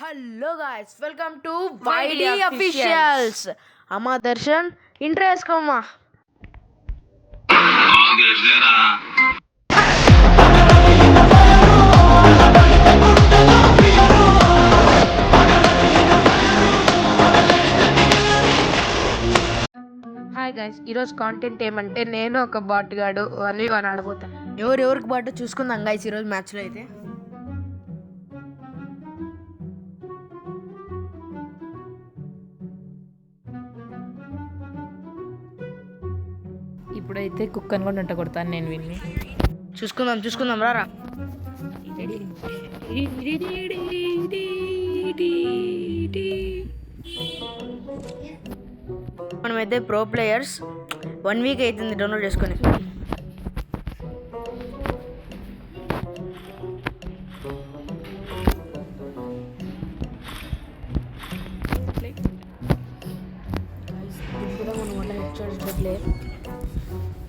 Hello guys, welcome to YD officials. అమ్మా Darshan intro వేసుకోమ్మా. Hi guys, ఈరోజు కాంటెంట్ ఏమంటే నేను ఒక బాట్ గాడు 1v1 ఆడబోతాను. ఎవరికి బాట్ చూసుకుందాం గైస్ ఈరోజు మ్యాచ్లో అయితే. ఇప్పుడైతే కుక్కని కూడా ఉంట కొడతాను నేను విన్ని. చూసుకుందాం రారా. మనమైతే ప్రో ప్లేయర్స్. 1 వీక్ అవుతుంది డౌన్లోడ్ చేసుకొని.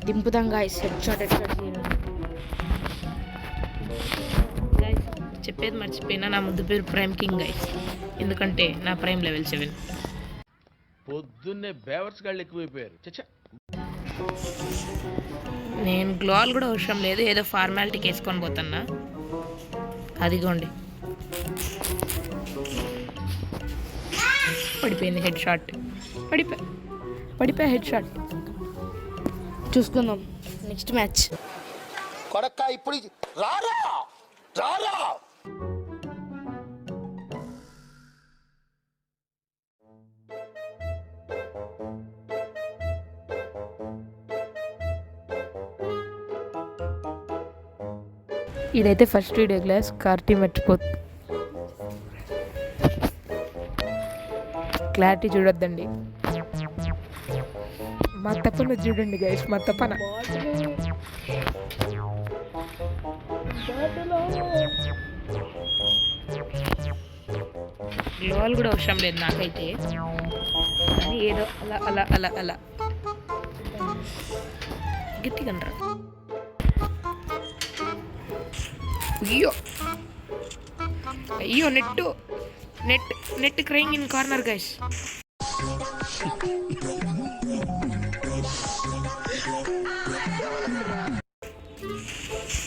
దింపుదాం గాయస్, హెడ్ షాట్ చెప్పేది మర్చిపోయినా, నా ముద్దు పేరు ప్రైమ్ కింగ్ గైస్, ఎందుకంటే నా ప్రైమ్ లెవెల్ 7. పొద్దున్నే బేవర్స్ గాళ్ళు ఎక్కువైపోయారు. నేను గ్లోల్ కూడా అవసరం లేదు, ఏదో ఫార్మాలిటీకి వేసుకొని పోతున్నా. అదిగోండి పడిపోయింది హెడ్ షాట్. పడిపోయా హెడ్ షాట్. చూసుకుందాం నెక్స్ట్ మ్యాచ్. కొడక్క ఇప్పుడు రారా రారా. ఇదైతే ఫస్ట్ వీడియో గ్లాస్ కార్టీ మర్చిపోతుంది. క్లారిటీ చూడొద్దండి. మా తప్పన చూడండి గైస్, మా తప్పన. గ్లోల్ కూడా అవసరం లేదు నాకైతే, కానీ ఏదో అలా అలా అలా అలా గట్టిగా అంటారు. అయ్యో net crying in corner guys.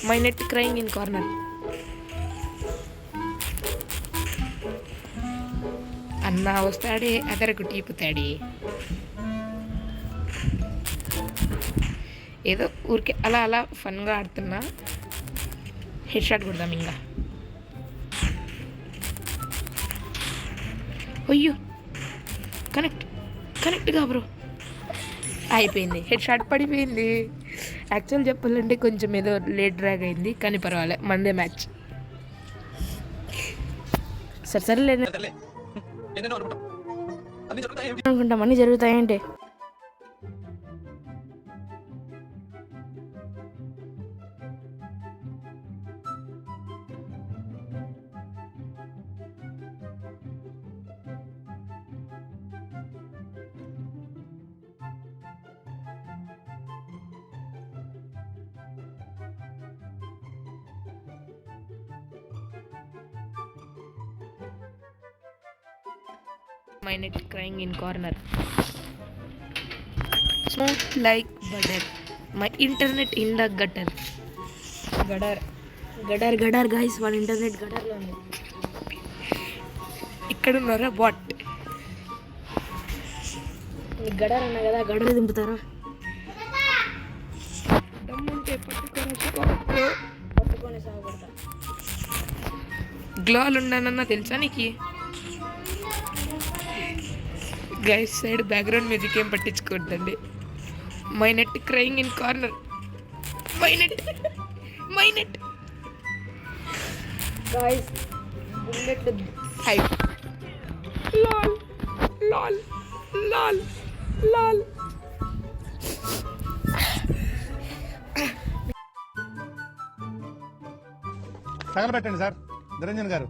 My net crying in corner. అన్నా వస్తాడే, అదరకు టీపుతాడే. ఏదో ఊరికే అలా అలా ఫన్గా ఆడుతున్నా. హెడ్ షాట్ కొడదాం ఇంకా. అయ్యో కనెక్ట్గా బ్రో. అయిపోయింది, హెడ్ షాట్ పడిపోయింది. యాక్చువల్ చెప్పాలంటే కొంచెం ఏదో లేట్ డ్రాగ్ అయింది, కానీ పర్వాలే, మందే మ్యాచ్. సరే అనుకుంటాం, అన్నీ జరుగుతాయంటే. My net crying in corner. Smooth like butter. My internet in the gutter. గడర్ guys, వాళ్ళ ఇంటర్నెట్ గడర్లో ఉంది. ఇక్కడ ఉన్నారా బాట్? గడర్ అన్నా కదా, గడర్ దింపుతారా? దమ్ముంటే పట్టుకొని సాగుపడతా. గ్లోల్ ఉన్నానన్నా తెలుసా నీకు? గైస్ సైడ్ బ్యాక్గ్రౌండ్ మ్యూజిక్ ఏం పట్టించుకోవద్దండి. My net crying in corner. My net guys, bullet హై. లాల్. తగలబెట్టండి సార్ నిరంజన్ గారు.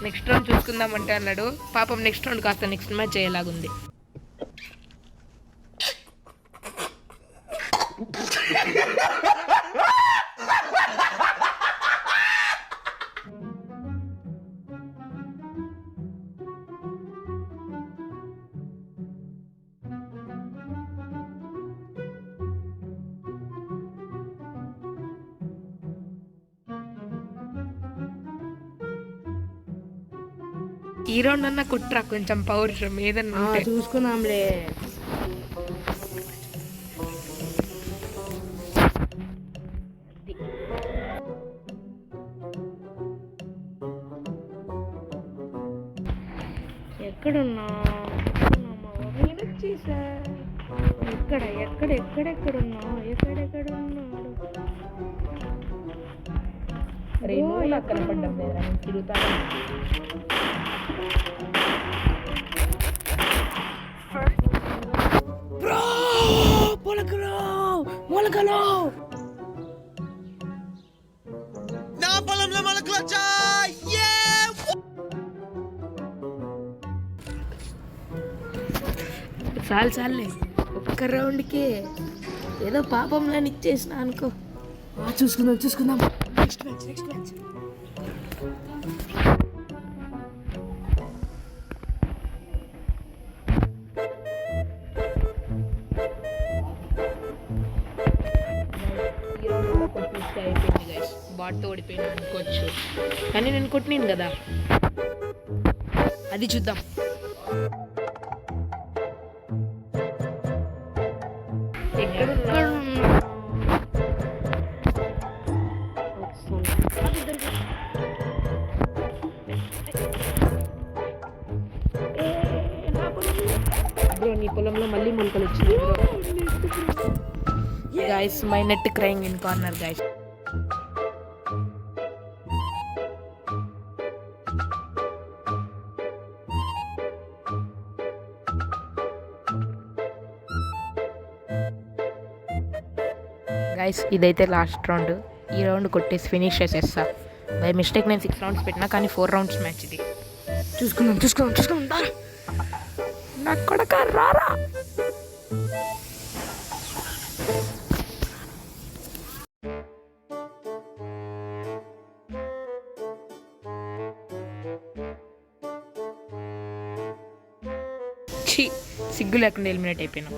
నెక్స్ట్ రౌండ్ చూసుకుందామంటే అన్నాడు. పాపం నెక్స్ట్ రౌండ్ కాస్త నెక్స్ట్ మ్యాచ్ అయ్యేలాగుంది. ఈ రౌండ్ అన్నా కుట్రా కొంచెం పౌరుషం ఏదన్నా ఉంటే. చూసుకుందాంలే. ఎక్కడున్నా వచ్చేసా. ఎక్కడున్నావు? రేమో నాకు కనపడ్డం లేదా నేను తిరుగుతాను. చాలే ఒక్క రౌండ్కే ఏదో పాపంలో ఇచ్చేసిన అనుకో. చూసుకుందాం. Next match. ఈ రౌండ్లో కొట్టిస్తే అయిపోయింది గైస్. బాట్తో ఓడిపోయినా అనుకోవచ్చు, కానీ నేను కొట్టినాను కదా, అది చూద్దాం. బ్రో నీ పొలంలో మళ్ళీ మొలకలు వచ్చింది bro. Guys my net crying in corner guys. Guys ఇదైతే లాస్ట్ రౌండ్. ఈ రౌండ్ కొట్టేసి ఫినిష్ చేసేస్తా. బై మిస్టేక్ నేను 6 రౌండ్స్ పెట్టినా, కానీ 4 రౌండ్స్ మ్యాచ్ ఇది. చూసుకుందాం. నా కొడక రారా. సిగ్గు లేకుండా ఎలిమినేట్ అయిపోయినా.